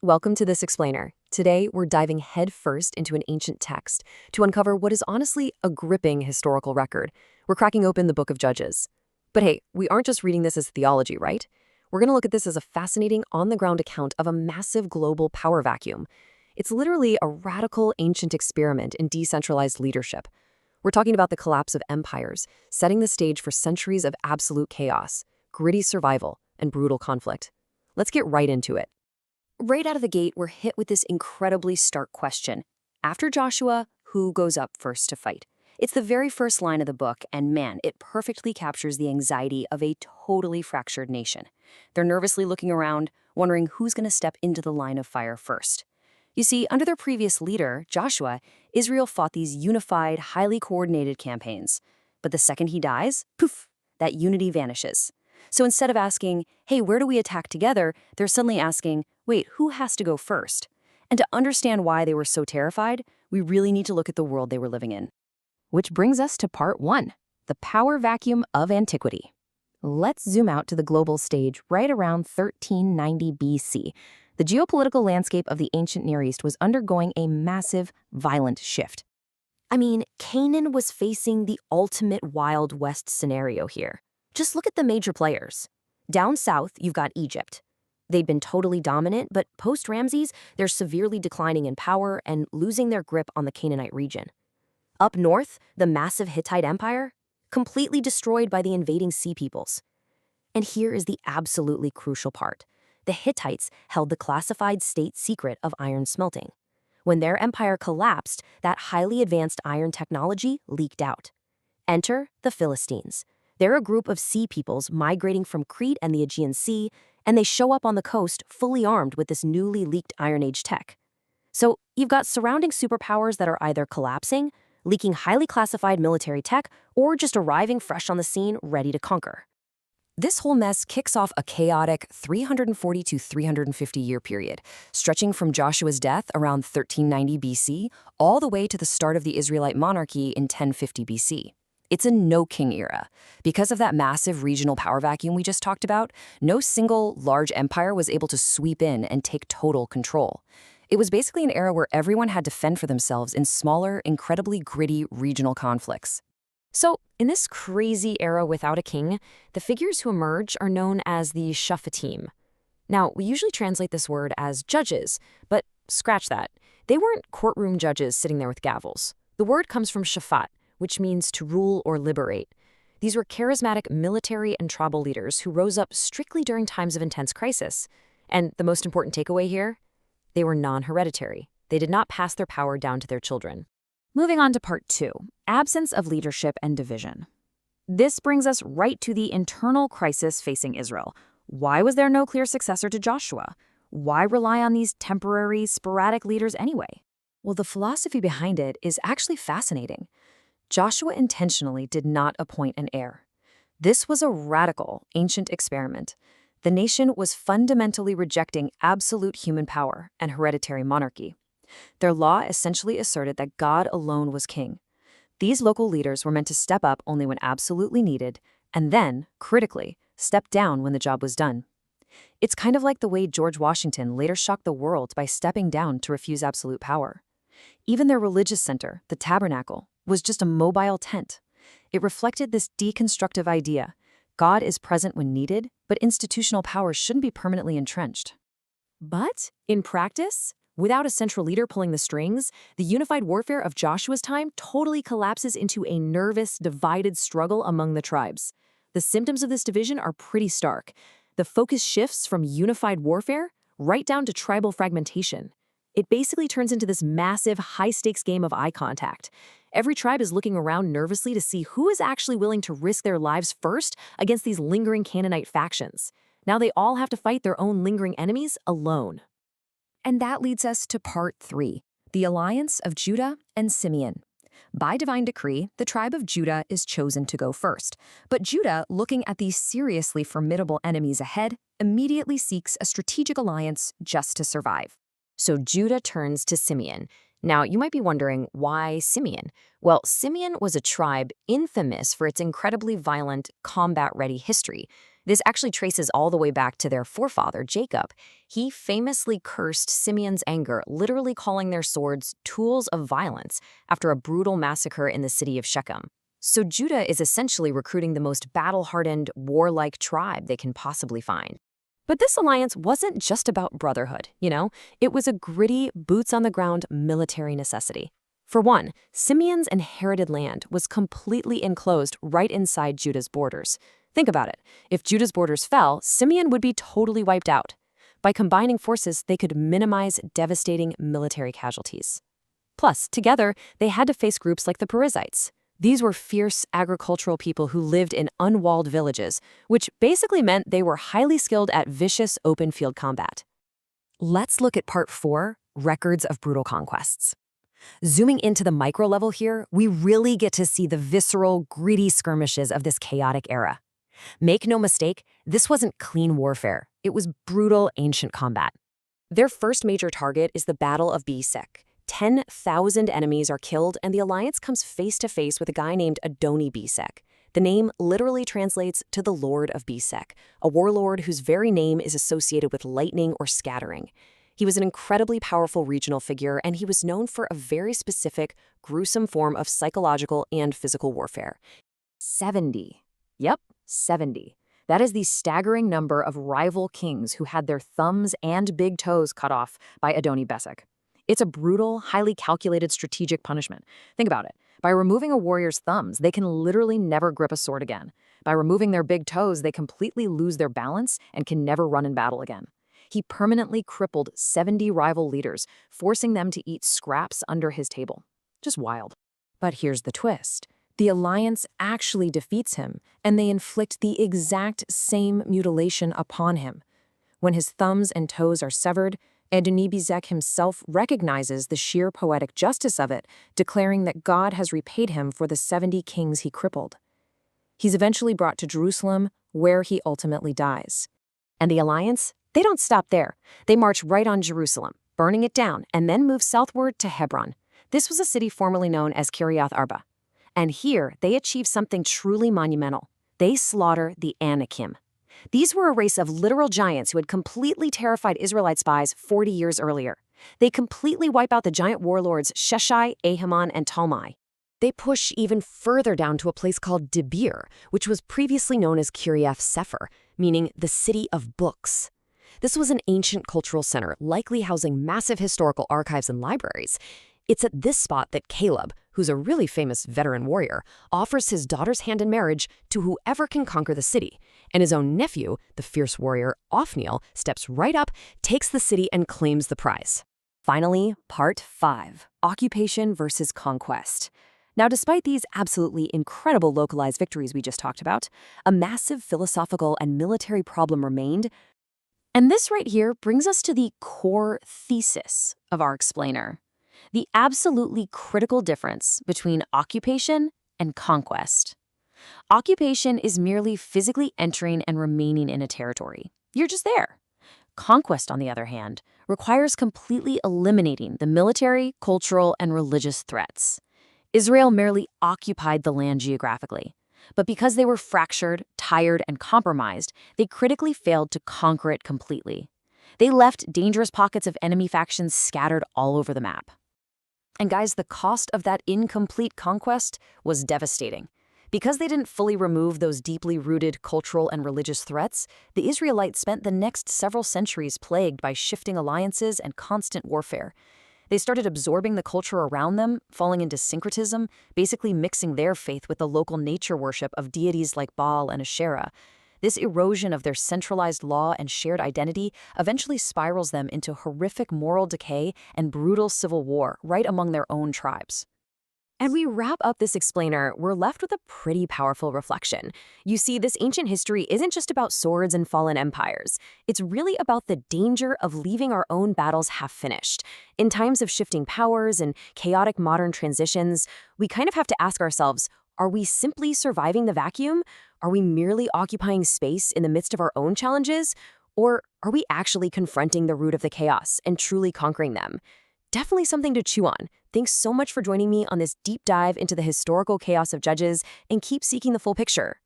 Welcome to this explainer. Today, we're diving headfirst into an ancient text to uncover what is honestly a gripping historical record. We're cracking open the Book of Judges. But hey, we aren't just reading this as theology, right? We're going to look at this as a fascinating, on-the-ground account of a massive global power vacuum. It's literally a radical ancient experiment in decentralized leadership. We're talking about the collapse of empires, setting the stage for centuries of absolute chaos, gritty survival, and brutal conflict. Let's get right into it. Right out of the gate, we're hit with this incredibly stark question. After Joshua, who goes up first to fight? It's the very first line of the book, and man, it perfectly captures the anxiety of a totally fractured nation. They're nervously looking around, wondering who's going to step into the line of fire first. You see, under their previous leader, Joshua, Israel fought these unified, highly coordinated campaigns. But the second he dies, poof, that unity vanishes. So instead of asking, hey, where do we attack together, they're suddenly asking, wait, who has to go first? And to understand why they were so terrified, we really need to look at the world they were living in. Which brings us to part 1, the power vacuum of antiquity. Let's zoom out to the global stage right around 1390 BC. The geopolitical landscape of the ancient Near East was undergoing a massive, violent shift. I mean, Canaan was facing the ultimate Wild West scenario here. Just look at the major players. Down south, you've got Egypt. They'd been totally dominant, but post-Ramses, they're severely declining in power and losing their grip on the Canaanite region. Up north, the massive Hittite Empire, completely destroyed by the invading Sea Peoples. And here is the absolutely crucial part. The Hittites held the classified state secret of iron smelting. When their empire collapsed, that highly advanced iron technology leaked out. Enter the Philistines. They're a group of sea peoples migrating from Crete and the Aegean Sea, and they show up on the coast fully armed with this newly leaked Iron Age tech. So you've got surrounding superpowers that are either collapsing, leaking highly classified military tech, or just arriving fresh on the scene ready to conquer. This whole mess kicks off a chaotic 340 to 350 year period, stretching from Joshua's death around 1390 BC all the way to the start of the Israelite monarchy in 1050 BC. It's a no-king era. Because of that massive regional power vacuum we just talked about, no single large empire was able to sweep in and take total control. It was basically an era where everyone had to fend for themselves in smaller, incredibly gritty regional conflicts. So, in this crazy era without a king, the figures who emerge are known as the Shaphatim. Now, we usually translate this word as judges, but scratch that. They weren't courtroom judges sitting there with gavels. The word comes from shafat, which means to rule or liberate. These were charismatic military and tribal leaders who rose up strictly during times of intense crisis. And the most important takeaway here? They were non-hereditary. They did not pass their power down to their children. Moving on to part 2, absence of leadership and division. This brings us right to the internal crisis facing Israel. Why was there no clear successor to Joshua? Why rely on these temporary, sporadic leaders anyway? Well, the philosophy behind it is actually fascinating. Joshua intentionally did not appoint an heir. This was a radical, ancient experiment. The nation was fundamentally rejecting absolute human power and hereditary monarchy. Their law essentially asserted that God alone was king. These local leaders were meant to step up only when absolutely needed, and then, critically, step down when the job was done. It's kind of like the way George Washington later shocked the world by stepping down to refuse absolute power. Even their religious center, the tabernacle, was just a mobile tent. It reflected this deconstructive idea. God is present when needed, but institutional power shouldn't be permanently entrenched. But, in practice, without a central leader pulling the strings, the unified warfare of Joshua's time totally collapses into a nervous, divided struggle among the tribes. The symptoms of this division are pretty stark. The focus shifts from unified warfare right down to tribal fragmentation. It basically turns into this massive, high-stakes game of eye contact. Every tribe is looking around nervously to see who is actually willing to risk their lives first against these lingering Canaanite factions. Now they all have to fight their own lingering enemies alone. And that leads us to part 3, the alliance of Judah and Simeon. By divine decree, the tribe of Judah is chosen to go first. But Judah, looking at these seriously formidable enemies ahead, immediately seeks a strategic alliance just to survive. So Judah turns to Simeon. Now, you might be wondering, why Simeon? Well, Simeon was a tribe infamous for its incredibly violent, combat-ready history. This actually traces all the way back to their forefather, Jacob. He famously cursed Simeon's anger, literally calling their swords tools of violence after a brutal massacre in the city of Shechem. So Judah is essentially recruiting the most battle-hardened, warlike tribe they can possibly find. But this alliance wasn't just about brotherhood, It was a gritty, boots-on-the-ground military necessity. For one, Simeon's inherited land was completely enclosed right inside Judah's borders. Think about it. If Judah's borders fell, Simeon would be totally wiped out. By combining forces, they could minimize devastating military casualties. Plus, together, they had to face groups like the Perizzites. These were fierce agricultural people who lived in unwalled villages, which basically meant they were highly skilled at vicious open field combat. Let's look at part 4, Records of Brutal Conquests. Zooming into the micro level here, we really get to see the visceral, gritty skirmishes of this chaotic era. Make no mistake, this wasn't clean warfare. It was brutal, ancient combat. Their first major target is the Battle of Besek. 10,000 enemies are killed, and the alliance comes face-to-face with a guy named Adoni Besek. The name literally translates to the Lord of Besek, a warlord whose very name is associated with lightning or scattering. He was an incredibly powerful regional figure, and he was known for a very specific, gruesome form of psychological and physical warfare. 70. Yep, 70. That is the staggering number of rival kings who had their thumbs and big toes cut off by Adoni Besek. It's a brutal, highly calculated strategic punishment. Think about it. By removing a warrior's thumbs, they can literally never grip a sword again. By removing their big toes, they completely lose their balance and can never run in battle again. He permanently crippled 70 rival leaders, forcing them to eat scraps under his table. Just wild. But here's the twist. The alliance actually defeats him, and they inflict the exact same mutilation upon him. When his thumbs and toes are severed, Adoni Besek himself recognizes the sheer poetic justice of it, declaring that God has repaid him for the 70 kings he crippled. He's eventually brought to Jerusalem, where he ultimately dies. And the alliance? They don't stop there. They march right on Jerusalem, burning it down, and then move southward to Hebron. This was a city formerly known as Kiriath Arba. And here, they achieve something truly monumental. They slaughter the Anakim. These were a race of literal giants who had completely terrified Israelite spies 40 years earlier. They completely wipe out the giant warlords Sheshai, Ahiman, and Talmai. They push even further down to a place called Debir, which was previously known as Kiriath Sefer, meaning the city of books. This was an ancient cultural center, likely housing massive historical archives and libraries. It's at this spot that Caleb, who's a really famous veteran warrior, offers his daughter's hand in marriage to whoever can conquer the city. And his own nephew, the fierce warrior Othniel, steps right up, takes the city, and claims the prize. Finally, part 5, Occupation versus Conquest. Now, despite these absolutely incredible localized victories we just talked about, a massive philosophical and military problem remained. And this right here brings us to the core thesis of our explainer. The absolutely critical difference between occupation and conquest. Occupation is merely physically entering and remaining in a territory. You're just there. Conquest, on the other hand, requires completely eliminating the military, cultural, and religious threats. Israel merely occupied the land geographically, but because they were fractured, tired, and compromised, they critically failed to conquer it completely. They left dangerous pockets of enemy factions scattered all over the map. And guys, the cost of that incomplete conquest was devastating. Because they didn't fully remove those deeply rooted cultural and religious threats, the Israelites spent the next several centuries plagued by shifting alliances and constant warfare. They started absorbing the culture around them, falling into syncretism, basically mixing their faith with the local nature worship of deities like Baal and Asherah. This erosion of their centralized law and shared identity eventually spirals them into horrific moral decay and brutal civil war right among their own tribes. And we wrap up this explainer, we're left with a pretty powerful reflection. You see, this ancient history isn't just about swords and fallen empires. It's really about the danger of leaving our own battles half-finished. In times of shifting powers and chaotic modern transitions, we kind of have to ask ourselves, are we simply surviving the vacuum? Are we merely occupying space in the midst of our own challenges? Or are we actually confronting the root of the chaos and truly conquering them? Definitely something to chew on. Thanks so much for joining me on this deep dive into the historical chaos of Judges, and keep seeking the full picture.